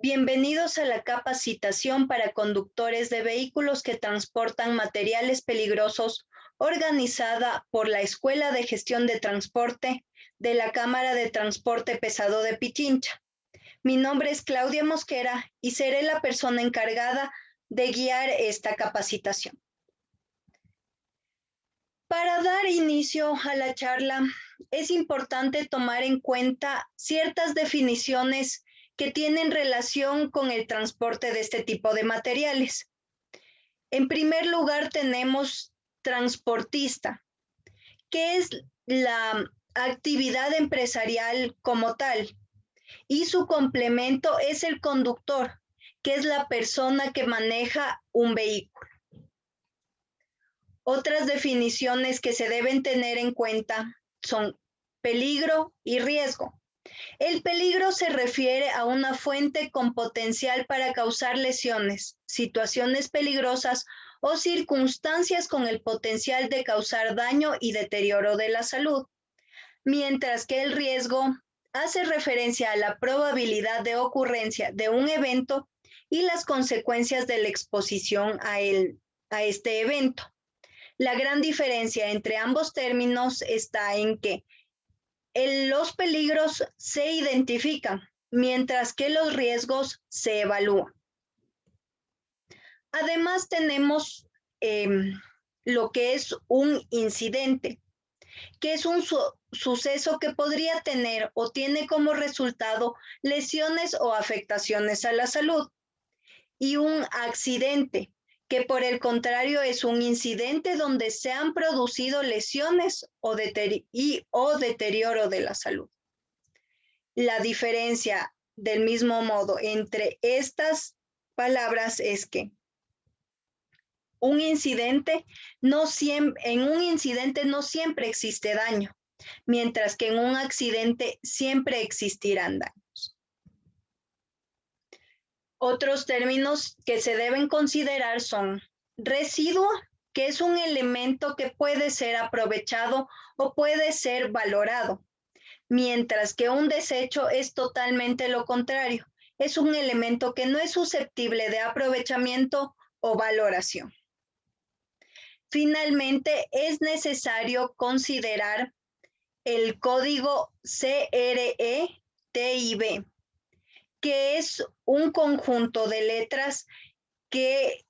Bienvenidos a la capacitación para conductores de vehículos que transportan materiales peligrosos, organizada por la Escuela de Gestión de Transporte de la Cámara de Transporte Pesado de Pichincha. Mi nombre es Claudia Mosquera y seré la persona encargada de guiar esta capacitación. Para dar inicio a la charla, es importante tomar en cuenta ciertas definiciones que tienen relación con el transporte de este tipo de materiales. En primer lugar, tenemos transportista, que es la actividad empresarial como tal, y su complemento es el conductor, que es la persona que maneja un vehículo. Otras definiciones que se deben tener en cuenta son peligro y riesgo. El peligro se refiere a una fuente con potencial para causar lesiones, situaciones peligrosas o circunstancias con el potencial de causar daño y deterioro de la salud, mientras que el riesgo hace referencia a la probabilidad de ocurrencia de un evento y las consecuencias de la exposición a este evento. La gran diferencia entre ambos términos está en que los peligros se identifican, mientras que los riesgos se evalúan. Además, tenemos lo que es un incidente, que es un suceso que podría tener o tiene como resultado lesiones o afectaciones a la salud. Y un accidente, que por el contrario es un incidente donde se han producido lesiones o deterioro de la salud. La diferencia del mismo modo entre estas palabras es que en un incidente no siempre existe daño, mientras que en un accidente siempre existirán daños. Otros términos que se deben considerar son residuo, que es un elemento que puede ser aprovechado o puede ser valorado, mientras que un desecho es totalmente lo contrario. Es un elemento que no es susceptible de aprovechamiento o valoración. Finalmente, es necesario considerar el código CRE-TIB, que es un conjunto de letras que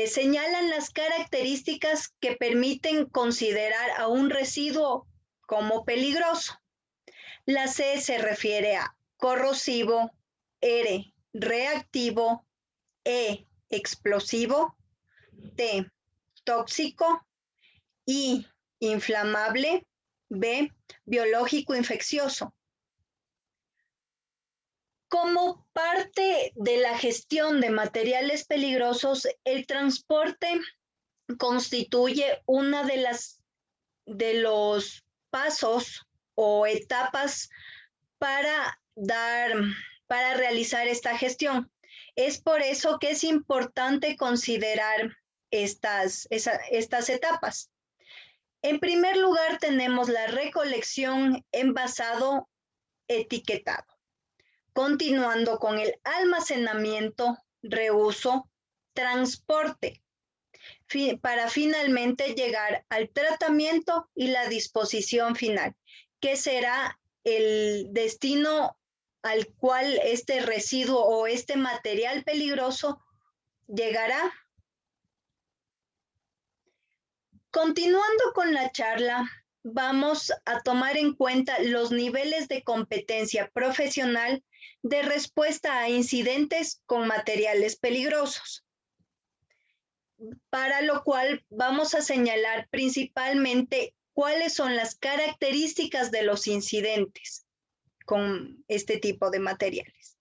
señalan las características que permiten considerar a un residuo como peligroso. La C se refiere a corrosivo, R, reactivo, E, explosivo, T, tóxico, I, inflamable, B, biológico infeccioso. Como parte de la gestión de materiales peligrosos, el transporte constituye una de los pasos o etapas para realizar esta gestión. Es por eso que es importante considerar estas etapas. En primer lugar, tenemos la recolección, envasado, etiquetado. Continuando con el almacenamiento, reuso, transporte, para finalmente llegar al tratamiento y la disposición final, que será el destino al cual este residuo o este material peligroso llegará. Continuando con la charla, vamos a tomar en cuenta los niveles de competencia profesional de respuesta a incidentes con materiales peligrosos, para lo cual vamos a señalar principalmente cuáles son las características de los incidentes con este tipo de materiales.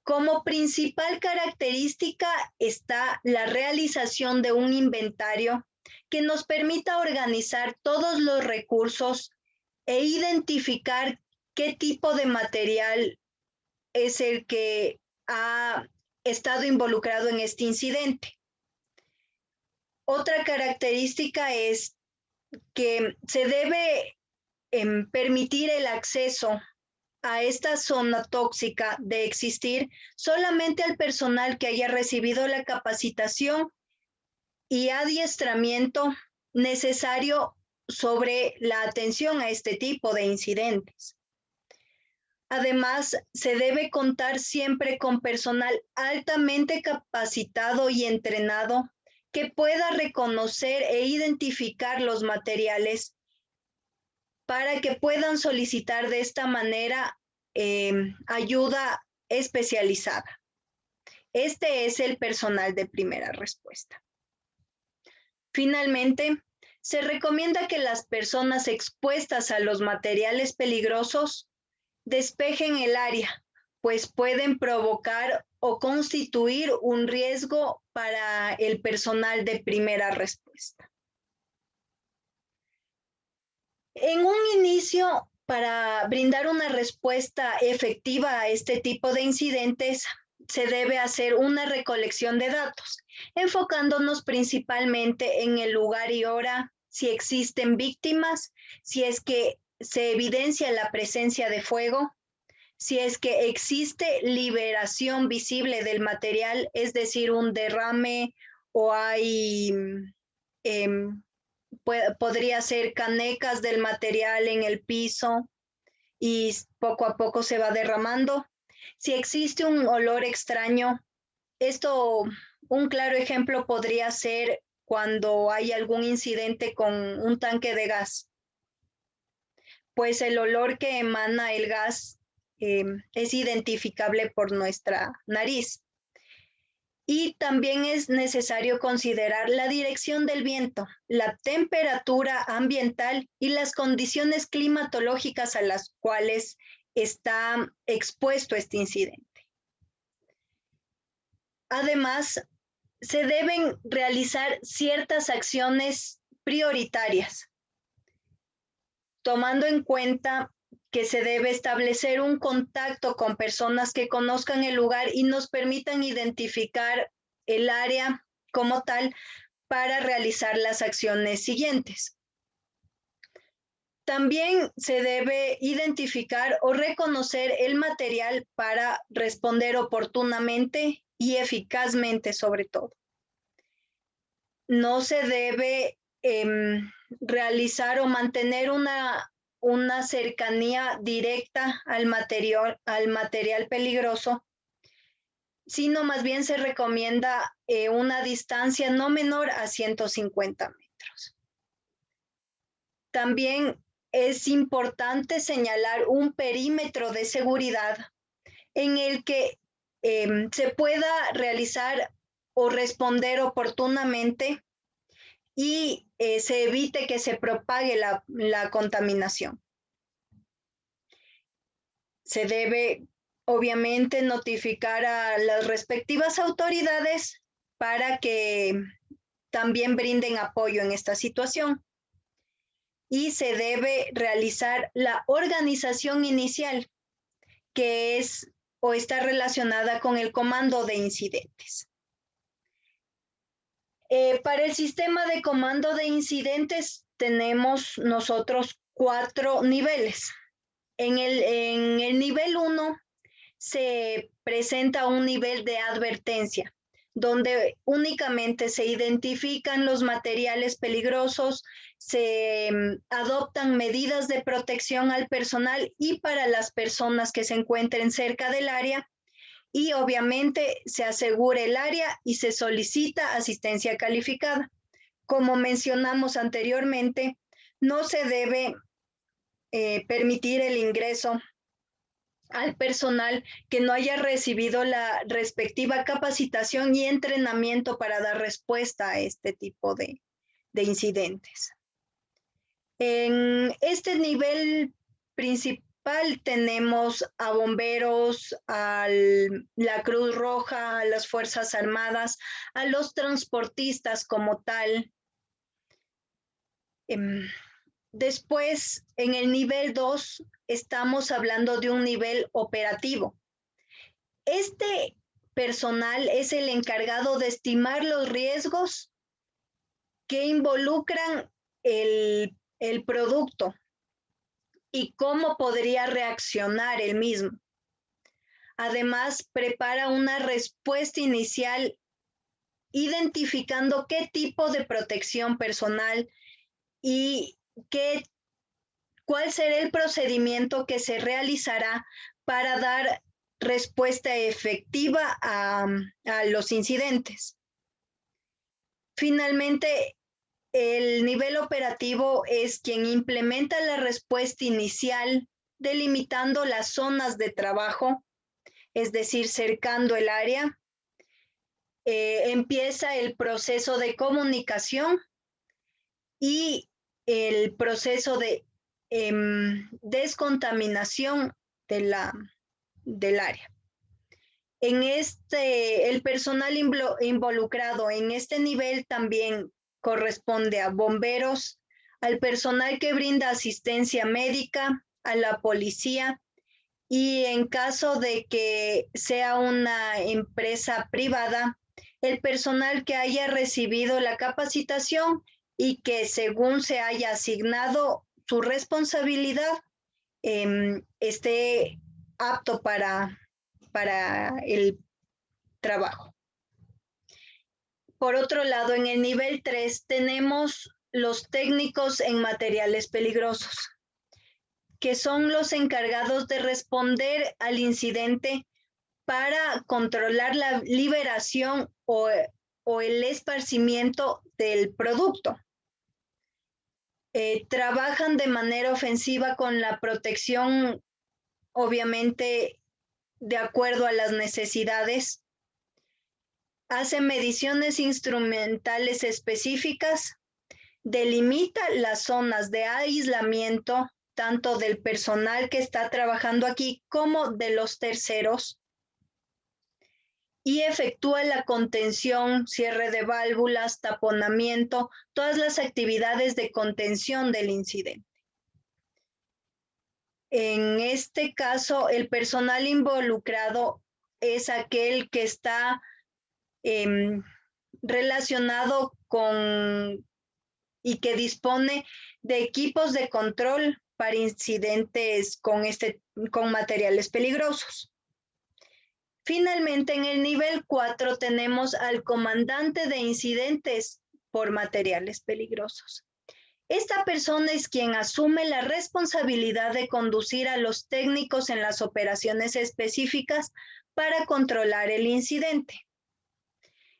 Como principal característica está la realización de un inventario que nos permita organizar todos los recursos e identificar qué tipo de material es el que ha estado involucrado en este incidente. Otra característica es que se debe permitir el acceso a esta zona tóxica de existir solamente al personal que haya recibido la capacitación y adiestramiento necesario sobre la atención a este tipo de incidentes. Además, se debe contar siempre con personal altamente capacitado y entrenado que pueda reconocer e identificar los materiales para que puedan solicitar de esta manera ayuda especializada. Este es el personal de primera respuesta. Finalmente, se recomienda que las personas expuestas a los materiales peligrosos despejen el área, pues pueden provocar o constituir un riesgo para el personal de primera respuesta. En un inicio, para brindar una respuesta efectiva a este tipo de incidentes, se debe hacer una recolección de datos, enfocándonos principalmente en el lugar y hora, si existen víctimas, si es que se evidencia la presencia de fuego, si es que existe liberación visible del material, es decir, un derrame o hay, podría ser canecas del material en el piso y poco a poco se va derramando. Si existe un olor extraño, esto, un claro ejemplo podría ser cuando hay algún incidente con un tanque de gas, pues el olor que emana el gas es identificable por nuestra nariz. Y también es necesario considerar la dirección del viento, la temperatura ambiental y las condiciones climatológicas a las cuales está expuesto este incidente. Además, se deben realizar ciertas acciones prioritarias, tomando en cuenta que se debe establecer un contacto con personas que conozcan el lugar y nos permitan identificar el área como tal para realizar las acciones siguientes. También se debe identificar o reconocer el material para responder oportunamente y eficazmente sobre todo. No se debe realizar o mantener una cercanía directa al material peligroso, sino más bien se recomienda una distancia no menor a 150 metros. También es importante señalar un perímetro de seguridad en el que se pueda realizar o responder oportunamente y se evite que se propague la contaminación. Se debe, obviamente, notificar a las respectivas autoridades para que también brinden apoyo en esta situación. Y se debe realizar la organización inicial, que es o está relacionada con el comando de incidentes. Para el sistema de comando de incidentes tenemos nosotros 4 niveles. En el nivel 1 se presenta un nivel de advertencia, donde únicamente se identifican los materiales peligrosos, se adoptan medidas de protección al personal y para las personas que se encuentren cerca del área, y obviamente se asegura el área y se solicita asistencia calificada. Como mencionamos anteriormente, no se debe permitir el ingreso al personal que no haya recibido la respectiva capacitación y entrenamiento para dar respuesta a este tipo de incidentes. En este nivel principal tenemos a bomberos, a la Cruz Roja, a las Fuerzas Armadas, a los transportistas como tal. Después, en el nivel 2, estamos hablando de un nivel operativo. Este personal es el encargado de estimar los riesgos que involucran el producto, y cómo podría reaccionar el mismo. Además, prepara una respuesta inicial identificando qué tipo de protección personal y cuál será el procedimiento que se realizará para dar respuesta efectiva a los incidentes. Finalmente, el nivel operativo es quien implementa la respuesta inicial, delimitando las zonas de trabajo, es decir, cercando el área. Empieza el proceso de comunicación y el proceso de descontaminación del área. El personal involucrado en este nivel también corresponde a bomberos, al personal que brinda asistencia médica, a la policía, y en caso de que sea una empresa privada, el personal que haya recibido la capacitación y que según se haya asignado su responsabilidad, esté apto para el trabajo. Por otro lado, en el nivel 3 tenemos los técnicos en materiales peligrosos, que son los encargados de responder al incidente para controlar la liberación o el esparcimiento del producto. Trabajan de manera ofensiva con la protección, obviamente, de acuerdo a las necesidades. Hacen mediciones instrumentales específicas, delimita las zonas de aislamiento, tanto del personal que está trabajando aquí como de los terceros, y efectúa la contención, cierre de válvulas, taponamiento, todas las actividades de contención del incidente. En este caso, el personal involucrado es aquel que está relacionado con y que dispone de equipos de control para incidentes con materiales peligrosos. Finalmente, en el nivel 4 tenemos al comandante de incidentes por materiales peligrosos. Esta persona es quien asume la responsabilidad de conducir a los técnicos en las operaciones específicas para controlar el incidente.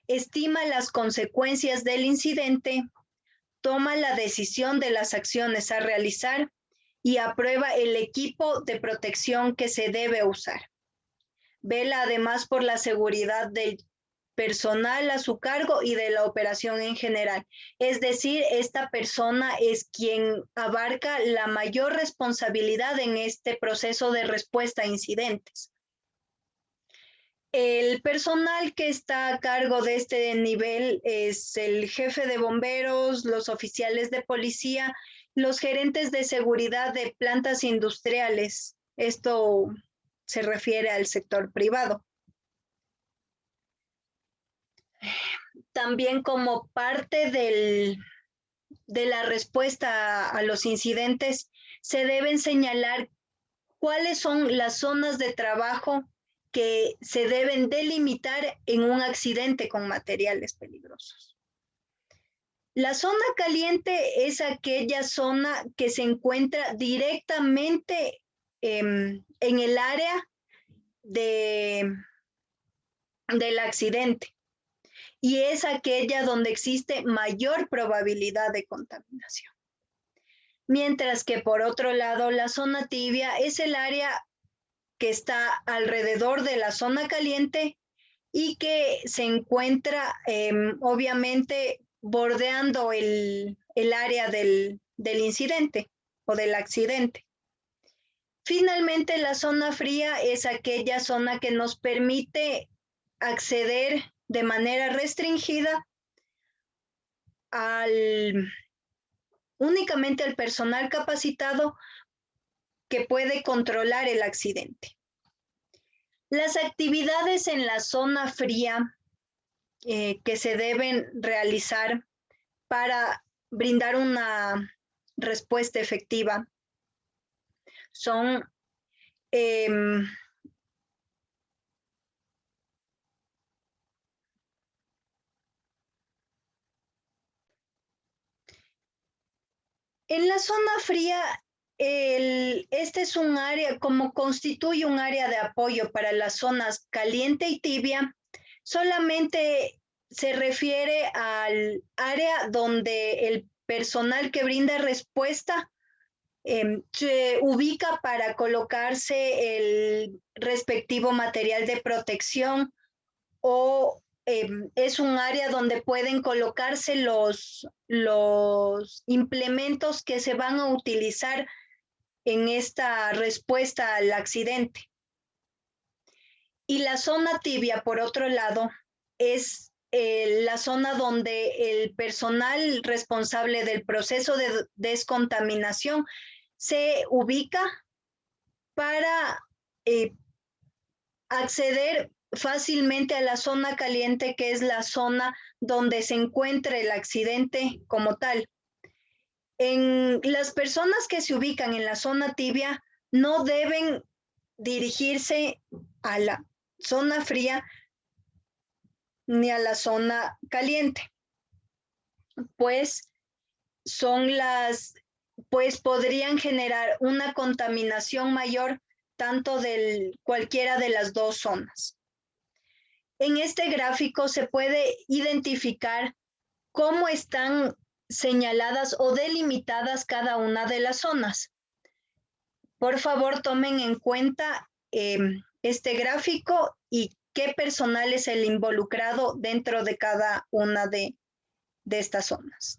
Estima las consecuencias del incidente, toma la decisión de las acciones a realizar y aprueba el equipo de protección que se debe usar. Vela además por la seguridad del personal a su cargo y de la operación en general. Es decir, esta persona es quien abarca la mayor responsabilidad en este proceso de respuesta a incidentes. El personal que está a cargo de este nivel es el jefe de bomberos, los oficiales de policía, los gerentes de seguridad de plantas industriales. Esto se refiere al sector privado. También como parte de la respuesta a los incidentes, se deben señalar cuáles son las zonas de trabajo que se deben delimitar en un accidente con materiales peligrosos. La zona caliente es aquella zona que se encuentra directamente en el área del accidente y es aquella donde existe mayor probabilidad de contaminación. Mientras que por otro lado, la zona tibia es el área que está alrededor de la zona caliente y que se encuentra obviamente bordeando el área del incidente o del accidente. Finalmente, la zona fría es aquella zona que nos permite acceder de manera restringida únicamente al personal capacitado que puede controlar el accidente. Las actividades en la zona fría que se deben realizar para brindar una respuesta efectiva son en la zona fría, este es un área, como constituye un área de apoyo para las zonas caliente y tibia, solamente se refiere al área donde el personal que brinda respuesta se ubica para colocarse el respectivo material de protección o es un área donde pueden colocarse los implementos que se van a utilizar en esta respuesta al accidente. Y la zona tibia, por otro lado, es la zona donde el personal responsable del proceso de descontaminación se ubica para acceder fácilmente a la zona caliente, que es la zona donde se encuentra el accidente como tal. En las personas que se ubican en la zona tibia no deben dirigirse a la zona fría ni a la zona caliente, pues pues podrían generar una contaminación mayor tanto de cualquiera de las dos zonas. En este gráfico se puede identificar cómo están señaladas o delimitadas cada una de las zonas. Por favor, tomen en cuenta este gráfico y qué personal es el involucrado dentro de cada una de estas zonas.